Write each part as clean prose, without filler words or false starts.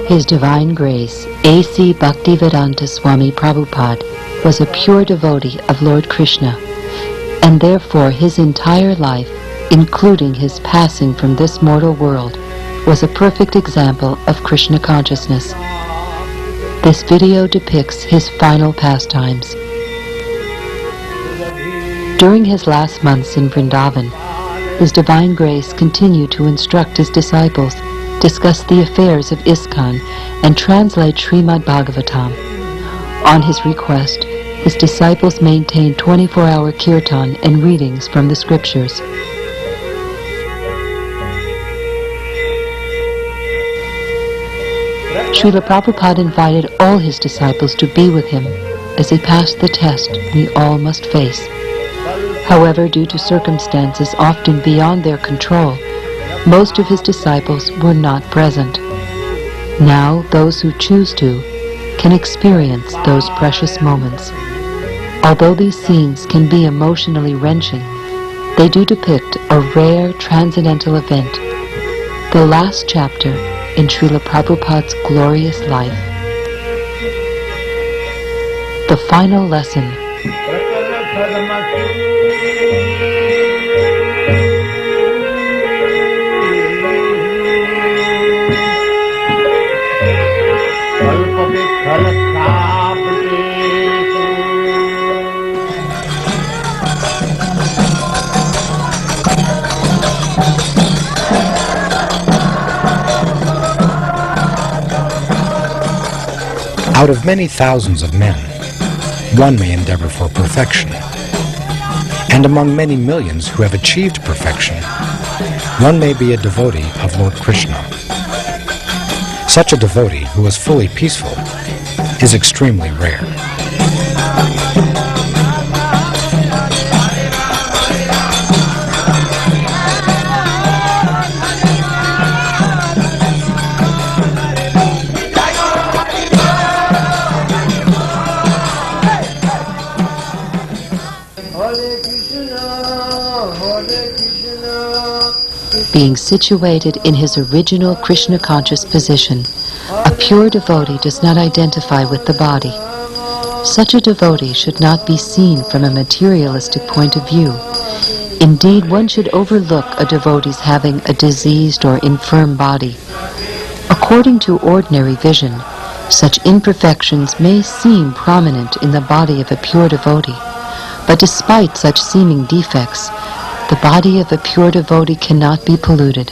His Divine Grace, A.C. Bhaktivedanta Swami Prabhupada, was a pure devotee of Lord Krishna, and therefore his entire life, including his passing from this mortal world, was a perfect example of Krishna consciousness. This video depicts his final pastimes. During his last months in Vrindavan, His Divine Grace continued to instruct his disciples, discuss the affairs of ISKCON, and translate Srímad Bhágavatam. On his request, his disciples maintained 24-hour kirtan and readings from the scriptures. Srila Prabhupada invited all his disciples to be with him as he passed the test we all must face. However, due to circumstances often beyond their control, most of his disciples were not present. Now, those who choose to can experience those precious moments. Although these scenes can be emotionally wrenching, they do depict a rare transcendental event, the last chapter in Srila Prabhupada's glorious life. The final lesson. Out of many thousands of men, one may endeavor for perfection. And among many millions who have achieved perfection, one may be a devotee of Lord Krishna. Such a devotee who is fully peaceful is extremely rare. Being situated in his original Krishna-conscious position, a pure devotee does not identify with the body. Such a devotee should not be seen from a materialistic point of view. Indeed, one should overlook a devotee's having a diseased or infirm body. According to ordinary vision, such imperfections may seem prominent in the body of a pure devotee, but despite such seeming defects, the body of a pure devotee cannot be polluted.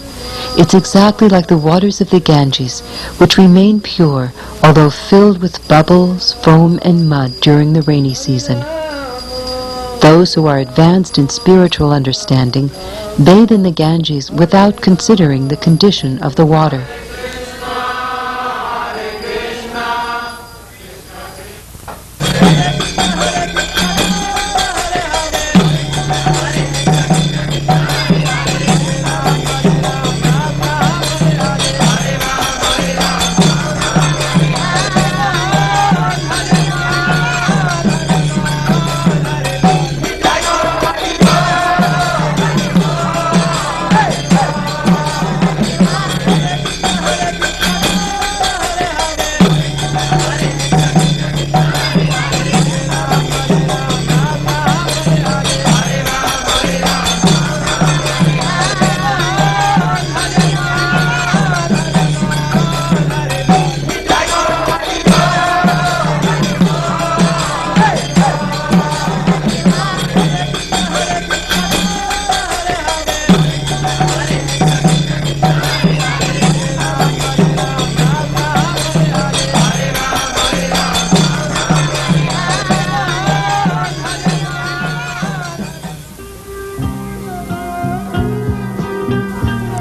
It's exactly like the waters of the Ganges, which remain pure, although filled with bubbles, foam, and mud during the rainy season. Those who are advanced in spiritual understanding bathe in the Ganges without considering the condition of the water.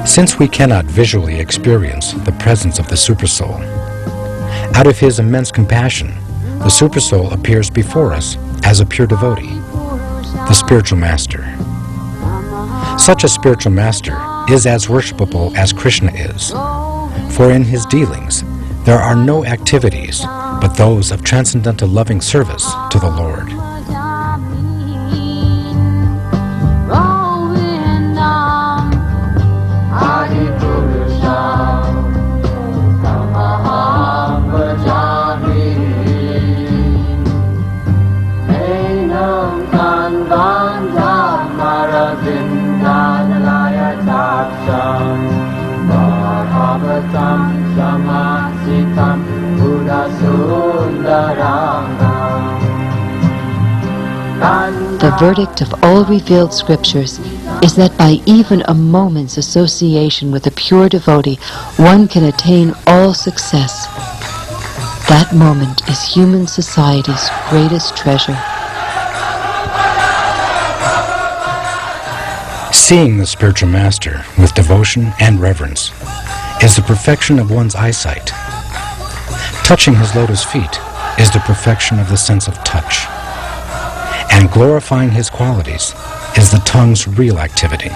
Since we cannot visually experience the presence of the Supersoul, out of his immense compassion, the Supersoul appears before us as a pure devotee, the spiritual master. Such a spiritual master is as worshipable as Krishna is, for in his dealings there are no activities but those of transcendental loving service to the Lord. Vrindanalaya Taksam Bhagavatam Samasitam Buddha Sundarangam. The verdict of all revealed scriptures is that by even a moment's association with a pure devotee, one can attain all success. That moment is human society's greatest treasure. Seeing the spiritual master with devotion and reverence is the perfection of one's eyesight. Touching his lotus feet is the perfection of the sense of touch. And glorifying his qualities is the tongue's real activity.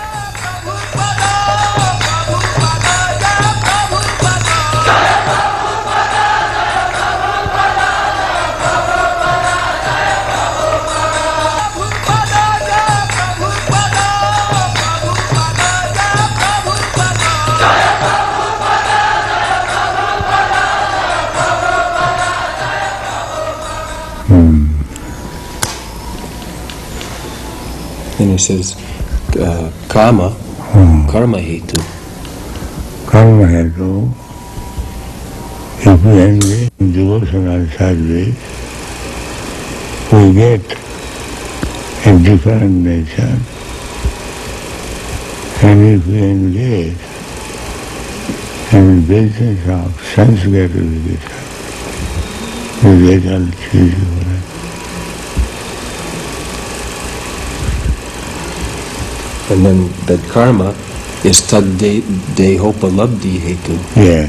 Then he says, karma hetu. Karma hetu, if we engage in devotional service, we get a different nature. And if we engage in business of sense gratification, we get all different. And then that karma is tad dehopalabdhi hetu. Yeah.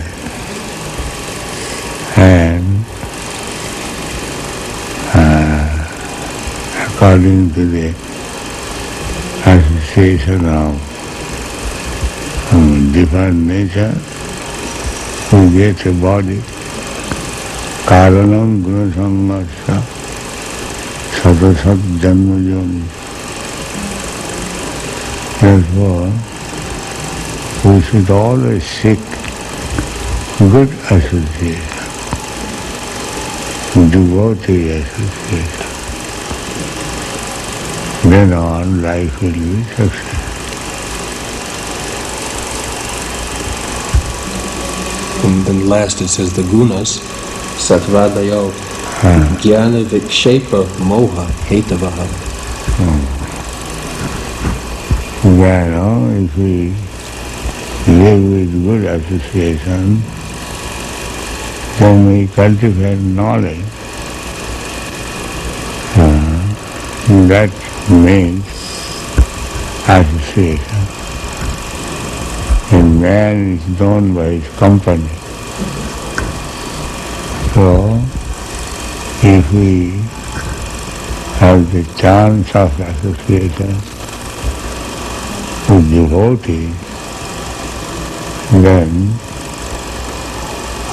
And according to the association of different nature, we get a body. Karanam gunasangasya sadasat janmajoni. Therefore, we should always seek good association, devotee association. Then on life will be successful. And then last it says the gunas, satvadayo, jnana vikshepa moha hetavaha. Well, if we live with good association, then we cultivate knowledge. That means association. And man is known by his company. So, if we have the chance of association with devotee, then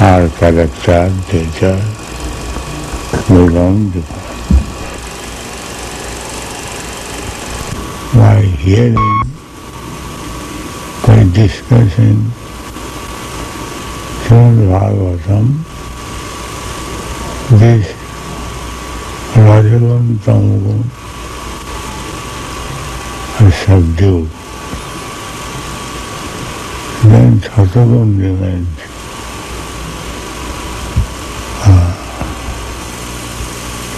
our character, nature become different. By hearing, by discussing Srímad Bhágavatam, this Rajagun Tamagun are subdued. Then Satagun remains.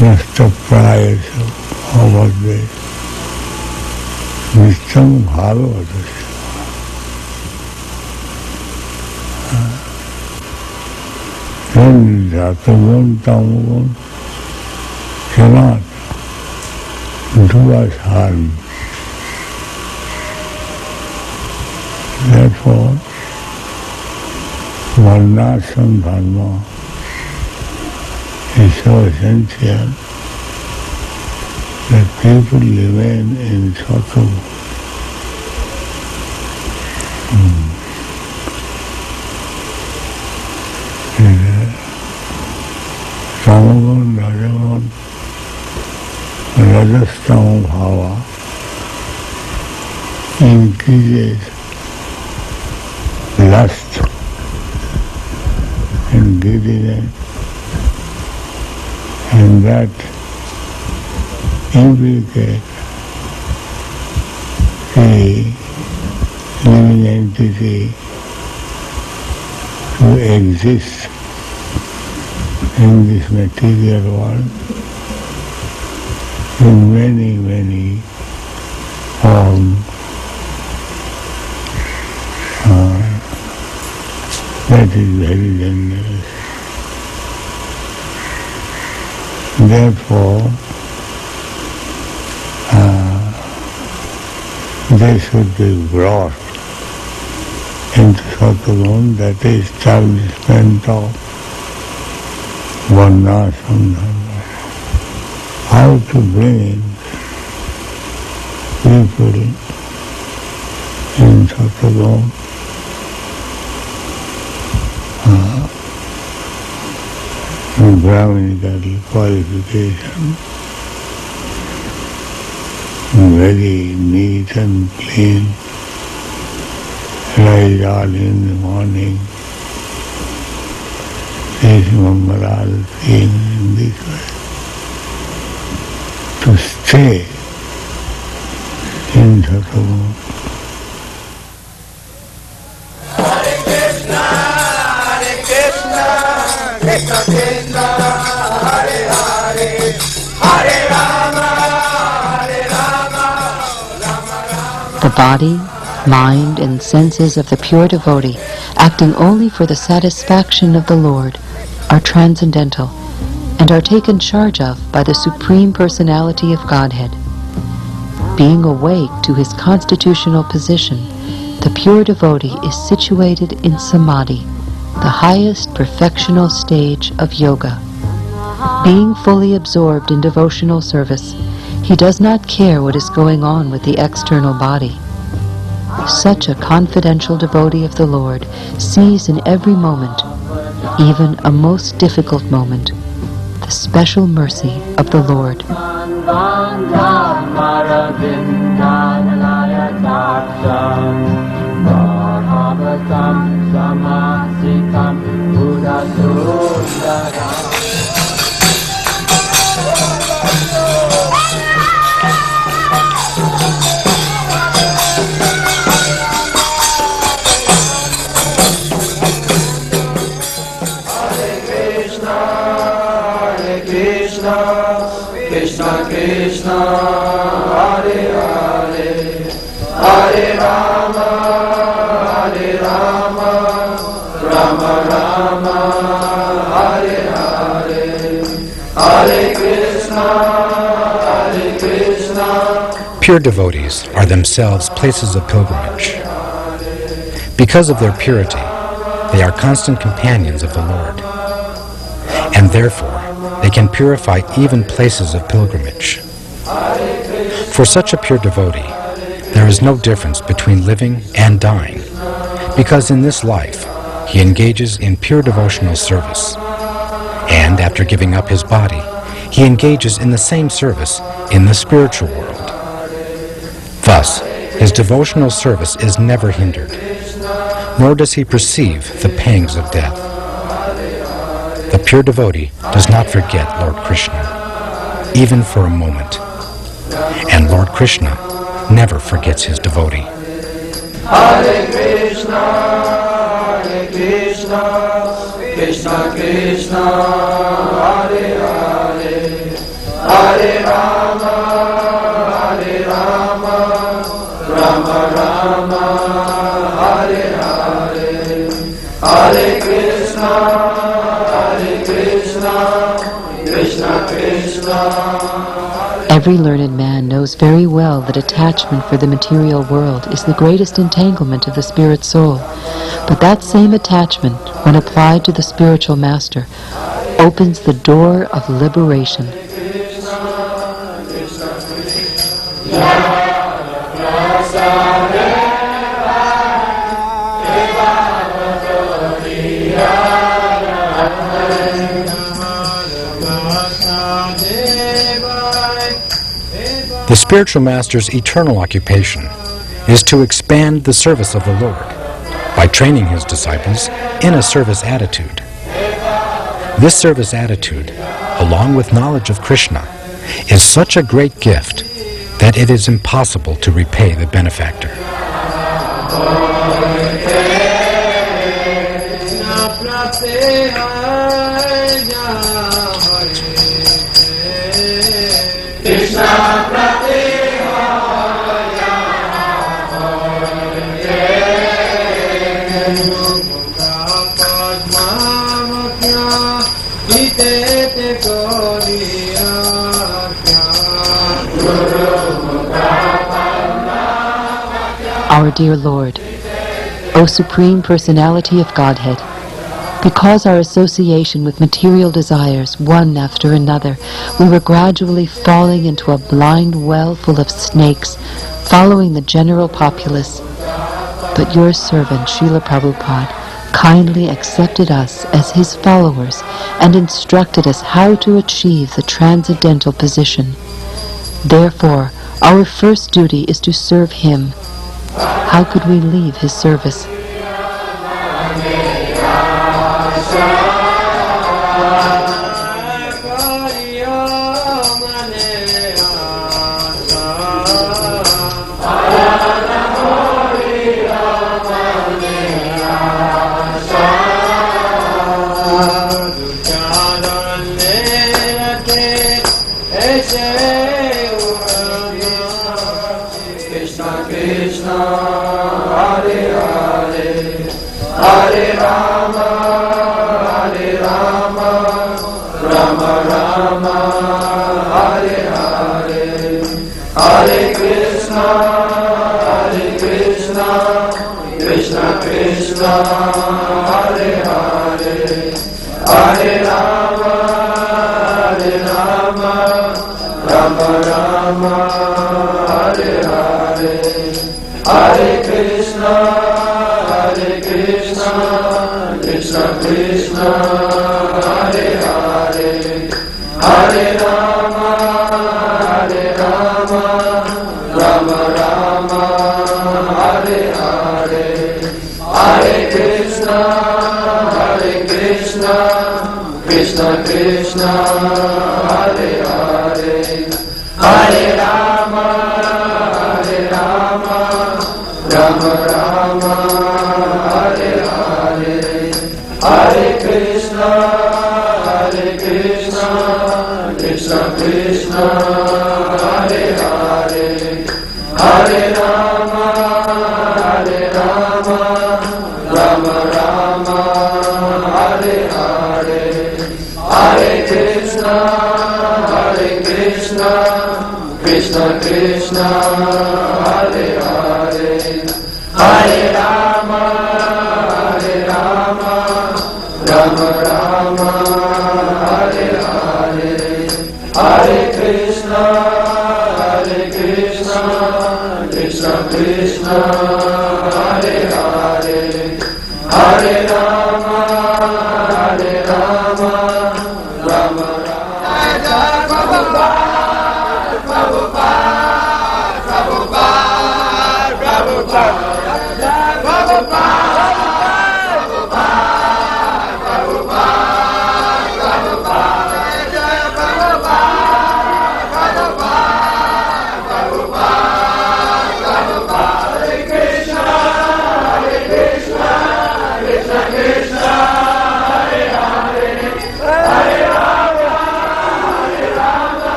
Nasta prayasa avadve Nityam Bhagavatasya. Then Satagun Tamagun cannot do us harm. Therefore, varnashram dharma is so essential that people remain in sattva. Tamagun, Rajagun, Rajastama bhava increases lust and giddiness, and that implicates the living entity to exist in this material world in many, many forms. That is very dangerous. Therefore, they should be brought into Satguru, that is establishment of varnashram dharma. How to bring people in Satguru Brahminical qualification, very neat and clean, rise early in the morning, this Mangaral thing in this way, to stay in Satguru. The body, mind, and senses of the pure devotee, acting only for the satisfaction of the Lord, are transcendental and are taken charge of by the Supreme Personality of Godhead. Being awake to his constitutional position, the pure devotee is situated in samadhi, the highest perfectional stage of yoga. Being fully absorbed in devotional service, he does not care what is going on with the external body. Such a confidential devotee of the Lord sees in every moment, even a most difficult moment, the special mercy of the Lord. Krishna Krishna, Hare Hare, Hare Rama, Rama Rama, Hare Hare, Hare Krishna, Hare Krishna. Pure devotees are themselves places of pilgrimage. Because of their purity, they are constant companions of the Lord, and therefore they can purify even places of pilgrimage. For such a pure devotee, there is no difference between living and dying, because in this life he engages in pure devotional service, and after giving up his body, he engages in the same service in the spiritual world. Thus, his devotional service is never hindered, nor does he perceive the pangs of death. The pure devotee does not forget Lord Krishna, even for a moment. And Lord Krishna never forgets his devotee. Hare Krishna, Krishna Krishna, Hare Hare, Hare Rama, Rama Rama, Hare Hare, Hare Krishna, Krishna Krishna. Every learned man knows very well that attachment for the material world is the greatest entanglement of the spirit soul. But that same attachment, when applied to the spiritual master, opens the door of liberation. The spiritual master's eternal occupation is to expand the service of the Lord by training his disciples in a service attitude. This service attitude, along with knowledge of Krishna, is such a great gift that it is impossible to repay the benefactor. Our dear Lord, O Supreme Personality of Godhead, because our association with material desires, one after another, we were gradually falling into a blind well full of snakes, following the general populace. But your servant, Sríla Prabhupáda, kindly accepted us as his followers and instructed us how to achieve the transcendental position. Therefore, our first duty is to serve him. How could we leave his service?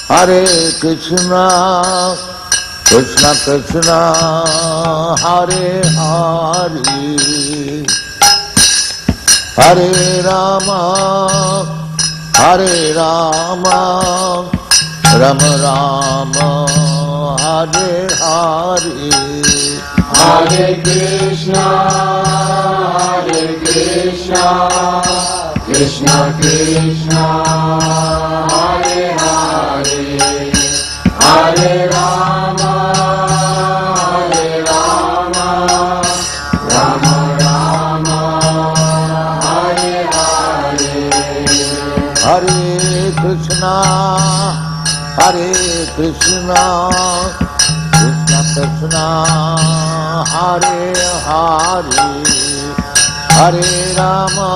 Hare Krishna, Krishna Krishna, Hare Hare, Hare Rama, Rama Rama, Hare Hare. Hare Krishna, Krishna Krishna, Hare Hare, Hare Rama, Rama Rama, Hare Hare. Hare Krishna, Krishna Krishna, Hare Hare, Hare Rama,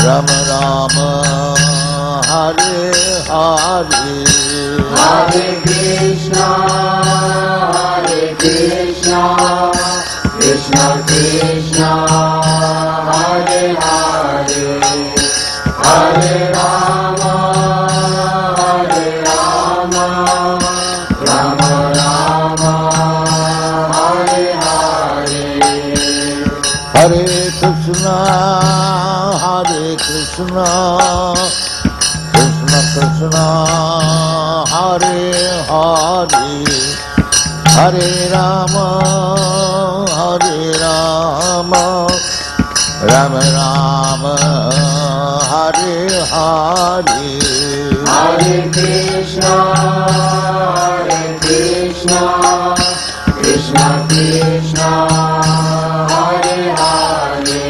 Rama Rama, Hare Hare. Hare Krishna, Krishna Krishna, Hare Hare, Hare Rama, Rama Rama, Hare Hare. Hare Krishna, Krishna Krishna, Hare Hare, Hare Rama, Rama Rama, Hare Hare. Hare Krishna, Krishna Krishna, Hare Hare,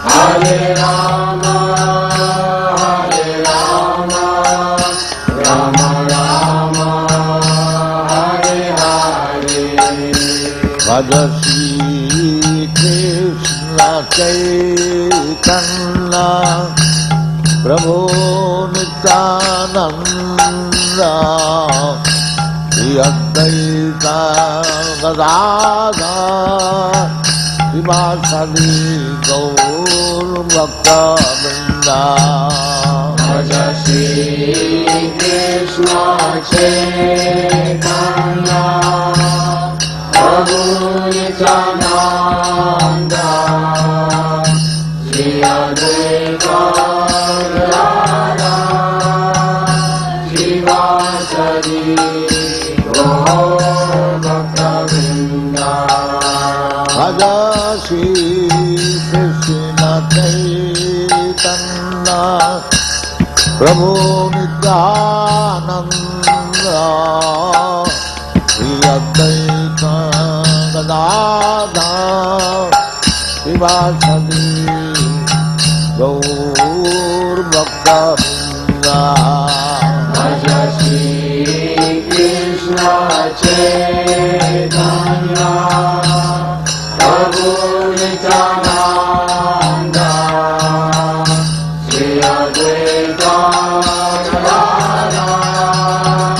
Hare Rama, Rama Rama, Hare Hare. Bhajasi Krishna Chaitanya Prabhu Nityananda Shri Advaita Gadadhar Srivasadi Gaur Bhakta-vrinda. Bhajasi Krishna Chaitanya Prabhu Nityananda Shri Advaita Gadadhar Srivasadi Gaur Bhakta-vrinda. Bhajasi Krishna Chaitanya Prabhu Nityananda Shri Advaita Gadadhar Srivasadi Gaur Bhakta-vrinda. Bhajasi Krishna Chaitanya Prabhu Nityananda Shri Advaita Gadadhar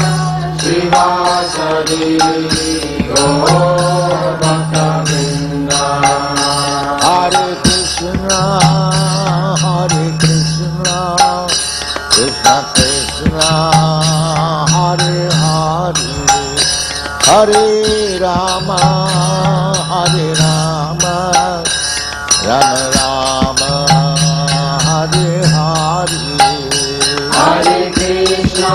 Srivasadi Gaur Bhakta-vrinda. Hare Krishna, Krishna Krishna, Hare Hare, Hare Rama, Rama Rama, Hare Hare. Hare Krishna,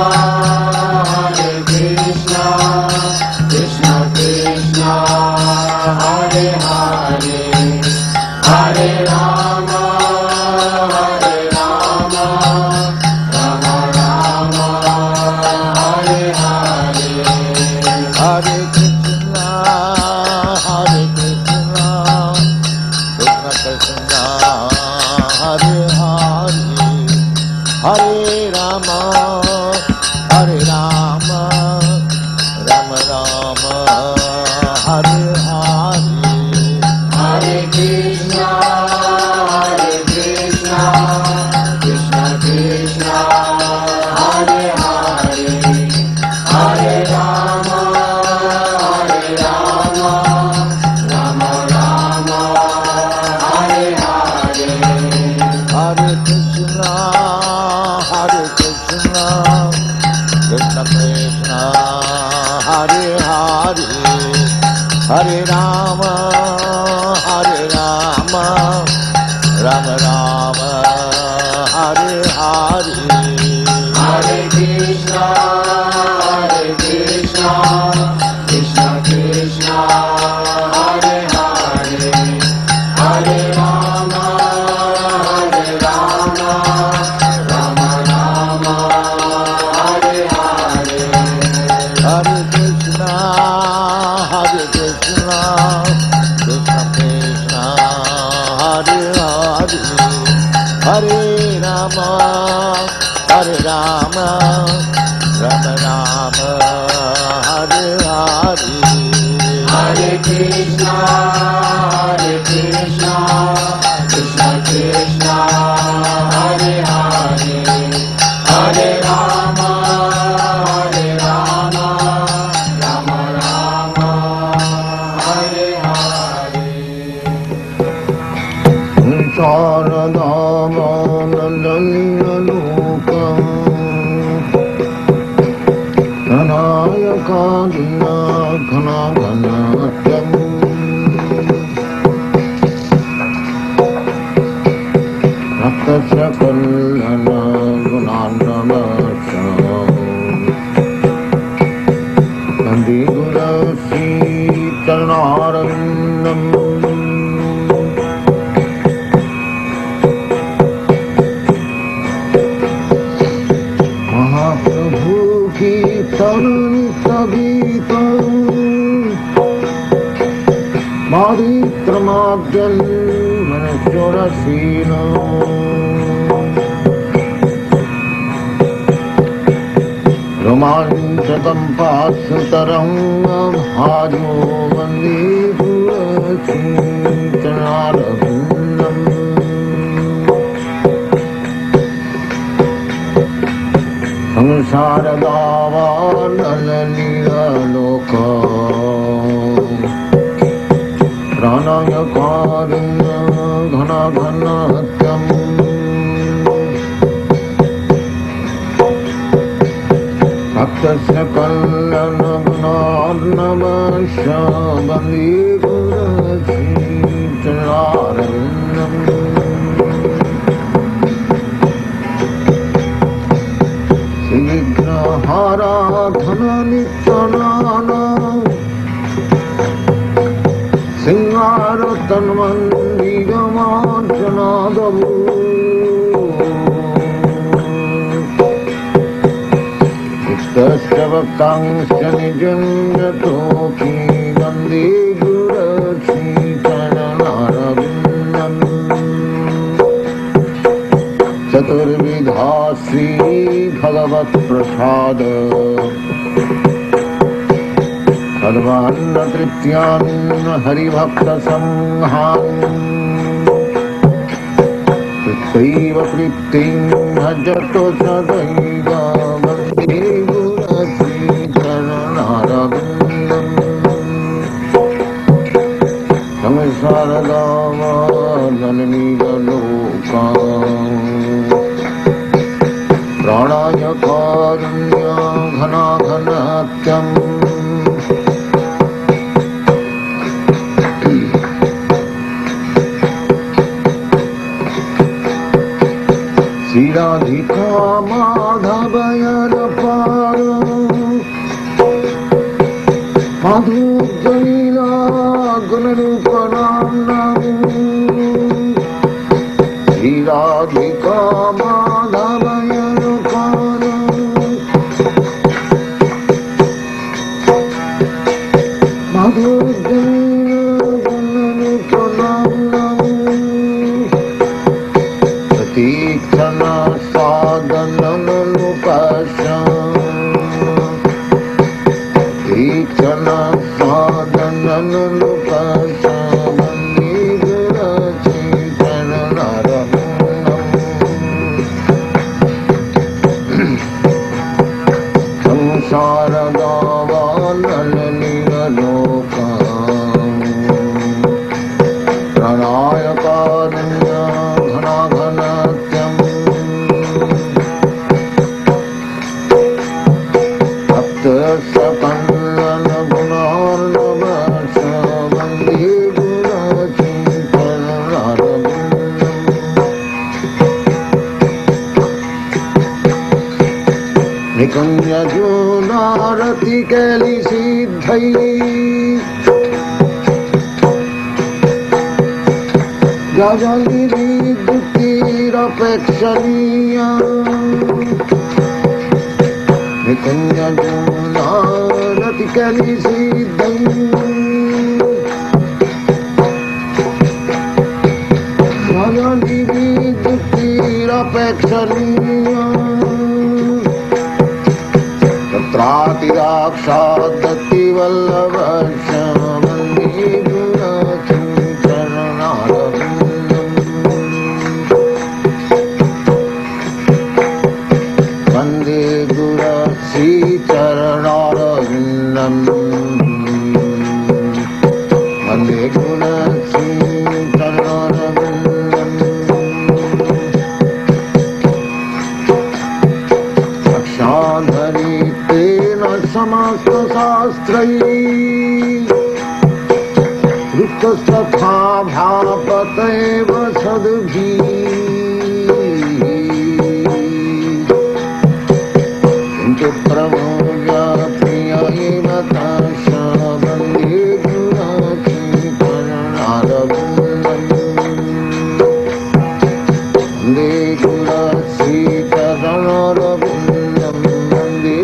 Krishna, Hare Hare, Hare Rama, Hare Rama, Rama Rama, Hare Hare, Hare Krishna, Krishna Krishna, Hare Hare, Hare Rama, Rama Rama, Hare Hare. Hare Krishna, Krishna Krishna, Hare Hare, Hare Rama, Rama Rama, Hare Hare. Hare Krishna, Krishna Krishna, Hare Hare, Hare Rama, Rama Rama, Hare Hare. Hare Krishna, Krishna Krishna, Hare Hare, Hare Rama, Rama Rama, Hare Hare. Hare Krishna, Krishna Krishna, Hare Hare, Hare Rama, Rama Rama, Hare Hare. Saradhamanandalokam Dhanayakadina Ghanaganatyam Raktasya Kalyana Gunandamasam Nandi Gurasi Charanarvindam Mahaprabhu ki tarani sagitam Madhitramadyan manasyorasinam Romanchatam pasutaram bhajo vande gurachintanarabindam Samsaradavanalilaloka Pranaya karinya ghana ghanatyam Bhaktasya kalyana gunarnavasya bandi gurachintanarabindam Vigrahara dhana nityanana Singara tanmandigamarjanadavu Iktasya vaktangsya nijanjatoki Vande gurachintanarabindam Chaturvidha Sri Bhagavat Prasada Sarvanna Trityan Hari Bhakta Sanghan Prittaiva Prittin Hajato Sadaiva Vande Gurasi Charanarabindam Samasaradava Nananidalokam Pranaya karinya ghana ghanatyam Siradhika madhavayarapara Madhujaila gunarupanam Siradhika madhavayarapara Madhujaila gunarupanam Nikunja Junarati Keli Siddhai Jajali Vidutir Apekshaniya Nikunja Junarati Keli Siddhai Jajali Vidutir Apekshaniya Tatratirakshadati Vallabhasya Vande Gurati Charanarvindam Vande Gurati Charanarvindam Vande Gurati Charanarvindam Akshadhari समस्त शास्त्रैः रुक्तस्तथा भापतैव सद्भिः किन्तु प्रमोद प्रिय एव तासा वन्दे गुराखि चरणारविन्दम् वन्दे गुराखि चरणारविन्दम् वन्दे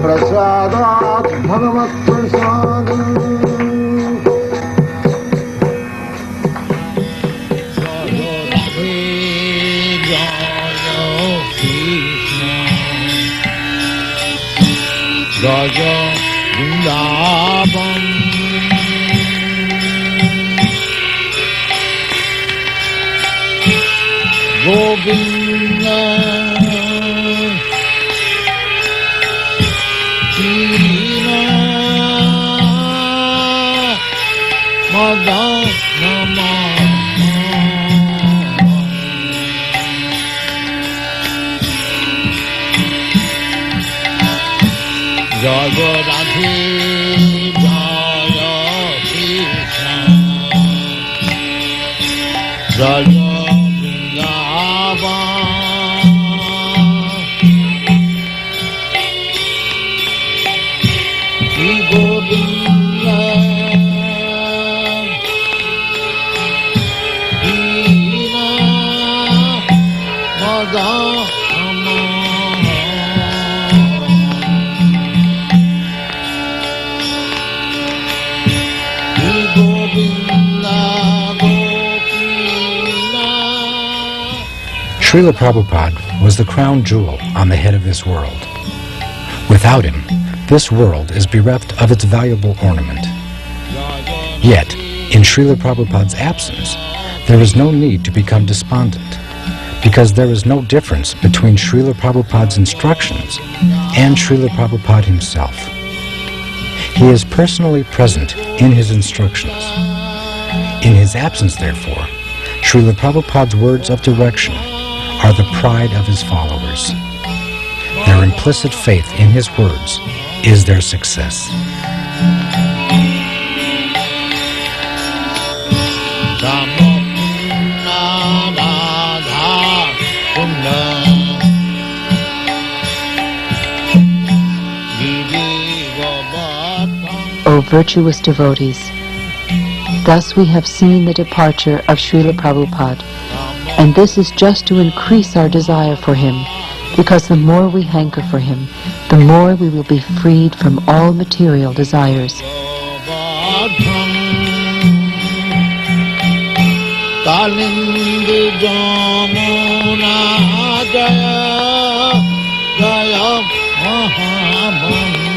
प्रसादात् भगवत्प्रसादम् Jaya Vrindavan Govinda Krishna Madanama Jaya Radhe Jaya Krishna Jaya Vrindavan Shri Govinda Krishna Madanama Srila Prabhupada was the crown jewel on the head of this world. Without him, this world is bereft of its valuable ornament. Yet, in Srila Prabhupada's absence, there is no need to become despondent, because there is no difference between Srila Prabhupada's instructions and Srila Prabhupada himself. He is personally present in his instructions. In his absence, therefore, Srila Prabhupada's words of direction are the pride of his followers. Their implicit faith in his words is their success. O virtuous devotees, thus we have seen the departure of Srila Prabhupada, and this is just to increase our desire for him, because the more we hanker for him, the more we will be freed from all material desires. Jaya Jaya Mahamani